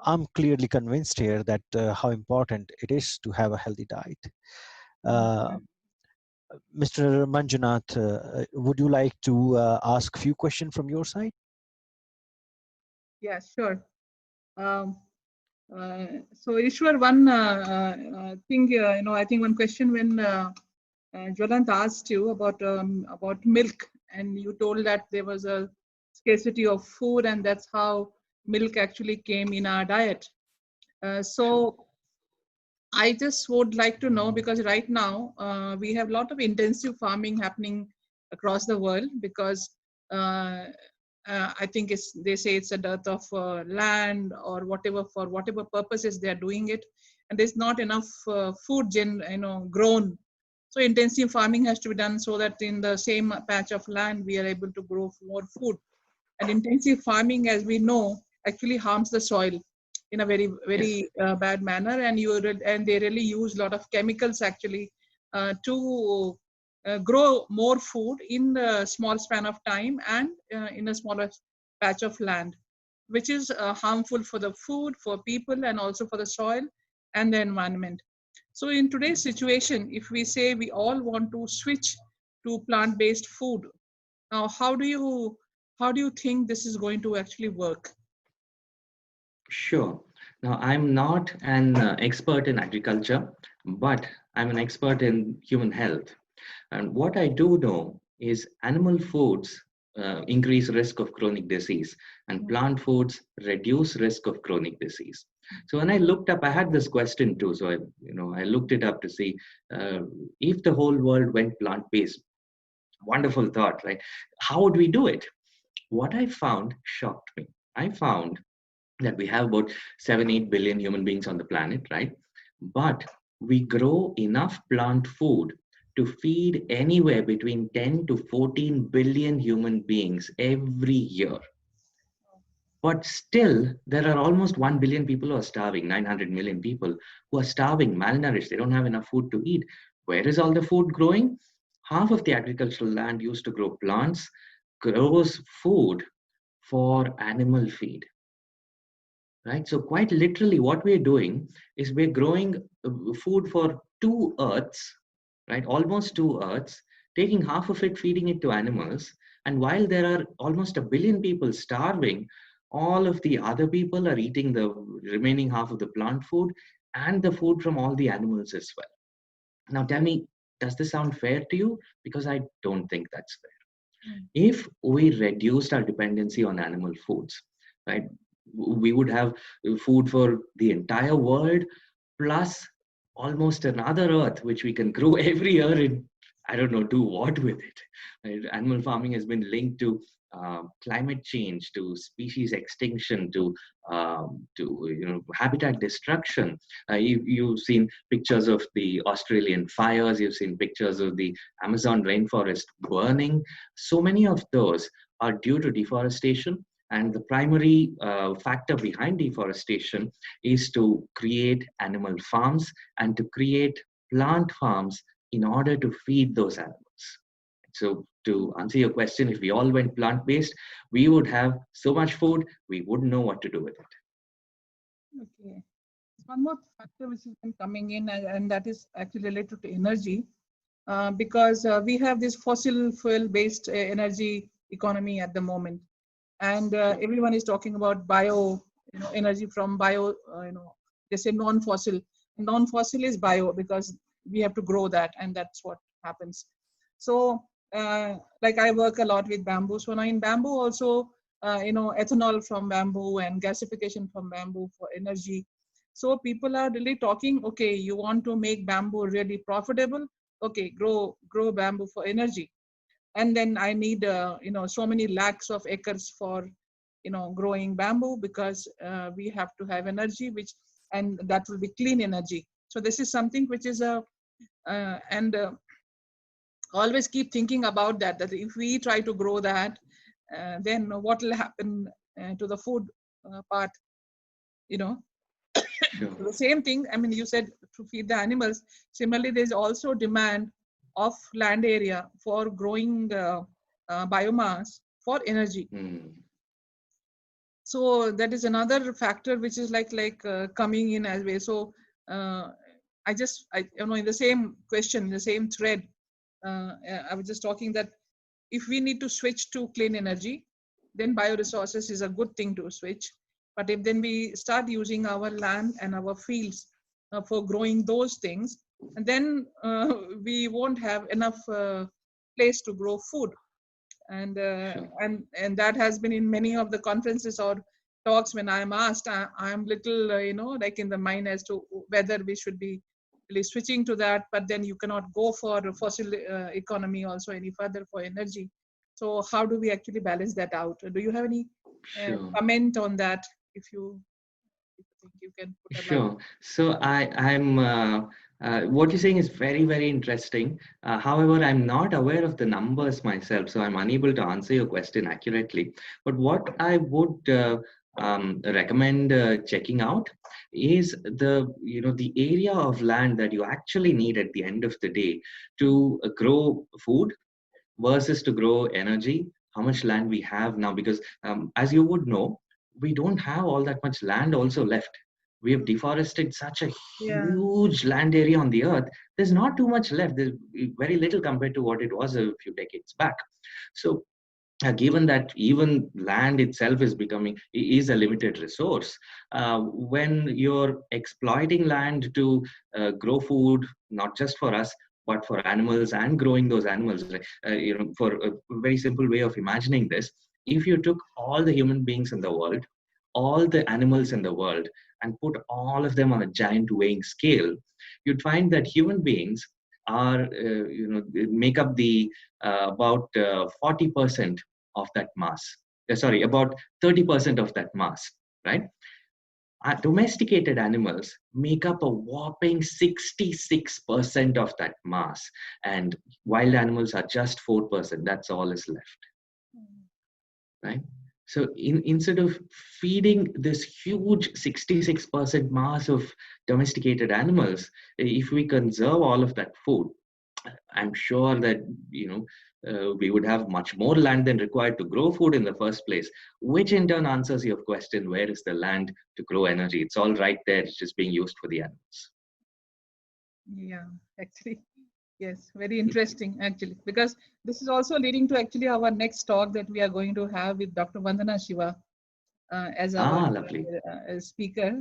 I'm clearly convinced here that how important it is to have a healthy diet. Mr. Manjunath, would you like to ask a few questions from your side? Yeah, sure. So Ishwar, one thing, I think one question when Jwalant asked you about milk, and you told that there was a scarcity of food, and that's how milk actually came in our diet. So I just would like to know, because right now we have a lot of intensive farming happening across the world, because I think they say it's a dearth of land or whatever, for whatever purposes they are doing it, and there's not enough food grown. So intensive farming has to be done so that in the same patch of land we are able to grow more food. And intensive farming, as we know, actually harms the soil in a very bad manner, and they really use a lot of chemicals actually to grow more food in the small span of time and in a smaller patch of land, which is harmful for the food, for people, and also for the soil and the environment. So in today's situation, if we say we all want to switch to plant-based food, now how do you think this is going to actually work? Sure. Now, I'm not an expert in agriculture, but I'm an expert in human health. And what I do know is animal foods increase risk of chronic disease, and plant foods reduce risk of chronic disease. So when I looked up, I had this question too. So I looked it up to see uh, if the whole world went plant-based. Wonderful thought, right? How would we do it? What I found shocked me. I found that we have about 7-8 billion human beings on the planet, right? But we grow enough plant food to feed anywhere between 10 to 14 billion human beings every year. But still, there are almost 1 billion people who are starving, 900 million people who are starving, malnourished. They don't have enough food to eat. Where is all the food growing? Half of the agricultural land used to grow plants grows food for animal feed, right? So quite literally what we're doing is we're growing food for 2 earths, right? Almost 2 earths, taking half of it, feeding it to animals. And while there are almost 1 billion people starving, all of the other people are eating the remaining half of the plant food and the food from all the animals as well. Now tell me, does this sound fair to you? Because I don't think that's fair. If we reduced our dependency on animal foods, right, we would have food for the entire world plus almost another earth which we can grow every year in. I don't know, do what with it, right? Animal farming has been linked to climate change, to species extinction, to habitat destruction. You've seen pictures of the Australian fires, you've seen pictures of the Amazon rainforest burning. So many of those are due to deforestation, and the primary factor behind deforestation is to create animal farms and to create plant farms in order to feed those animals. So to answer your question, if we all went plant-based, we would have so much food, we wouldn't know what to do with it. Okay. One more factor which has been coming in, and that is actually related to energy, because we have this fossil fuel-based energy economy at the moment, and everyone is talking about bio, energy from bio. They say non-fossil. Non-fossil is bio because we have to grow that, and that's what happens. So, like I work a lot with bamboo. So now in bamboo also, ethanol from bamboo and gasification from bamboo for energy. So people are really talking, okay, you want to make bamboo really profitable? Okay, grow bamboo for energy. And then I need, so many lakhs of acres for, growing bamboo because we have to have energy, and that will be clean energy. So this is something which is and always keep thinking about that if we try to grow that, then what will happen to the food part, you know. Sure. The same thing, I mean, you said to feed the animals. Similarly, there's also demand of land area for growing biomass for energy. So that is another factor which is like coming in as well. So in the same question, in the same thread, I was just talking that if we need to switch to clean energy, then bioresources is a good thing to switch. But if then we start using our land and our fields for growing those things, and then we won't have enough place to grow food. And Sure. and that has been in many of the conferences or talks. When I'm asked, I'm little like in the mind as to whether we should be really switching to that, but then you cannot go for fossil economy also any further for energy. So how do we actually balance that out? Do you have any Sure. comment on that, if you think you can put a light? Sure. So what you're saying is very, very interesting. However, I'm not aware of the numbers myself, so I'm unable to answer your question accurately. But what I would recommend checking out is the area of land that you actually need at the end of the day to grow food versus to grow energy. how much land we have now, because as you would know, we don't have all that much land also left. We have deforested such a Yeah. huge land area on the earth. There's not too much left. There's very little compared to what it was a few decades back. So given that even land itself is a limited resource, when you're exploiting land to grow food, not just for us but for animals, and growing those animals, like, for a very simple way of imagining this, if you took all the human beings in the world, all the animals in the world, and put all of them on a giant weighing scale, you'd find that human beings are make up the about 40% of that mass. Sorry, about 30% of that mass, right? Domesticated animals make up a whopping 66% of that mass, and wild animals are just 4%. That's all is left, right? So instead of feeding this huge 66% mass of domesticated animals, if we conserve all of that food, I'm sure that we would have much more land than required to grow food in the first place, which in turn answers your question: where is the land to grow energy? It's all right there. It's just being used for the animals. Yeah, actually, yes, very interesting actually, because this is also leading to actually our next talk that we are going to have with Dr. Vandana Shiva as our Lovely. speaker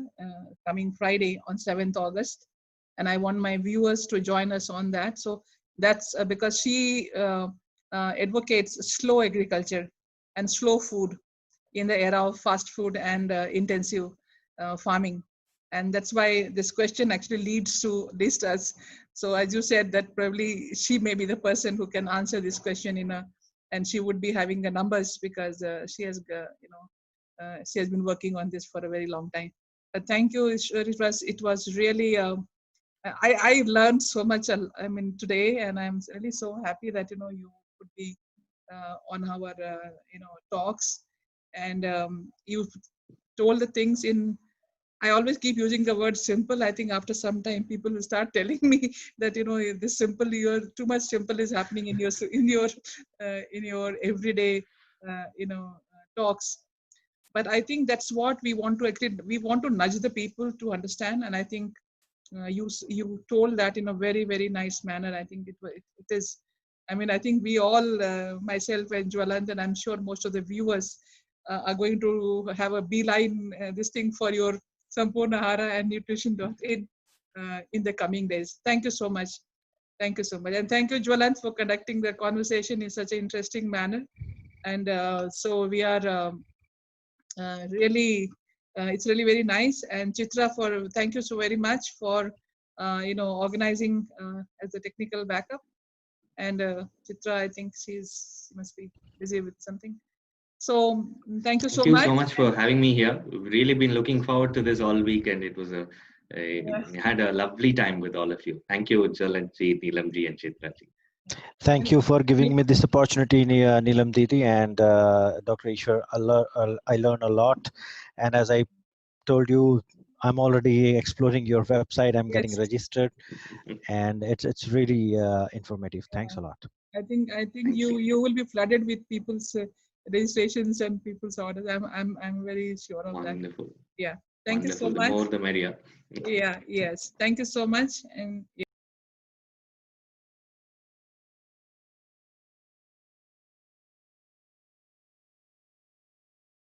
coming Friday on 7th August. And I want my viewers to join us on that. So that's because she advocates slow agriculture and slow food in the era of fast food and intensive farming. And that's why this question actually leads us. So as you said, that probably she may be the person who can answer this question and she would be having the numbers, because she has she has been working on this for a very long time. Thank you. It was really I learned so much. Today, and I'm really so happy that you could be on our talks, and you told the things in. I always keep using the word simple. I think after some time, people will start telling me that this simple. You're too much simple is happening in your everyday talks. But I think that's what we want to actually. We want to nudge the people to understand, and I think you told that in a very, very nice manner. I think it is. I think we all, myself and Jwalant, and I'm sure most of the viewers are going to have a beeline this thing for your Sampurna Aahara and nutrition.in in the coming days. Thank you so much. Thank you so much. And thank you, Jwalant, for conducting the conversation in such an interesting manner. And so we are really, it's really very nice. And Chitra, thank you so very much for, organizing as a technical backup. And Chitra, I think she must be busy with something. So thank you so much. Thank you so much for having me here. We've really been looking forward to this all week, and it was we had a lovely time with all of you. Thank you, Jwalant-ji, Neelam-ji, and Chitra-ji. Thank you for giving me this opportunity, Neelam Didi and Dr. Eswar. I learned a lot, and as I told you, I'm already exploring your website. I'm getting registered, and it's really informative. Thanks a lot. I think you will be flooded with people's registrations and people's orders. I'm very sure of that. Wonderful. Yeah. Thank you so much. The more the merrier. Yeah. Yes. Thank you so much. And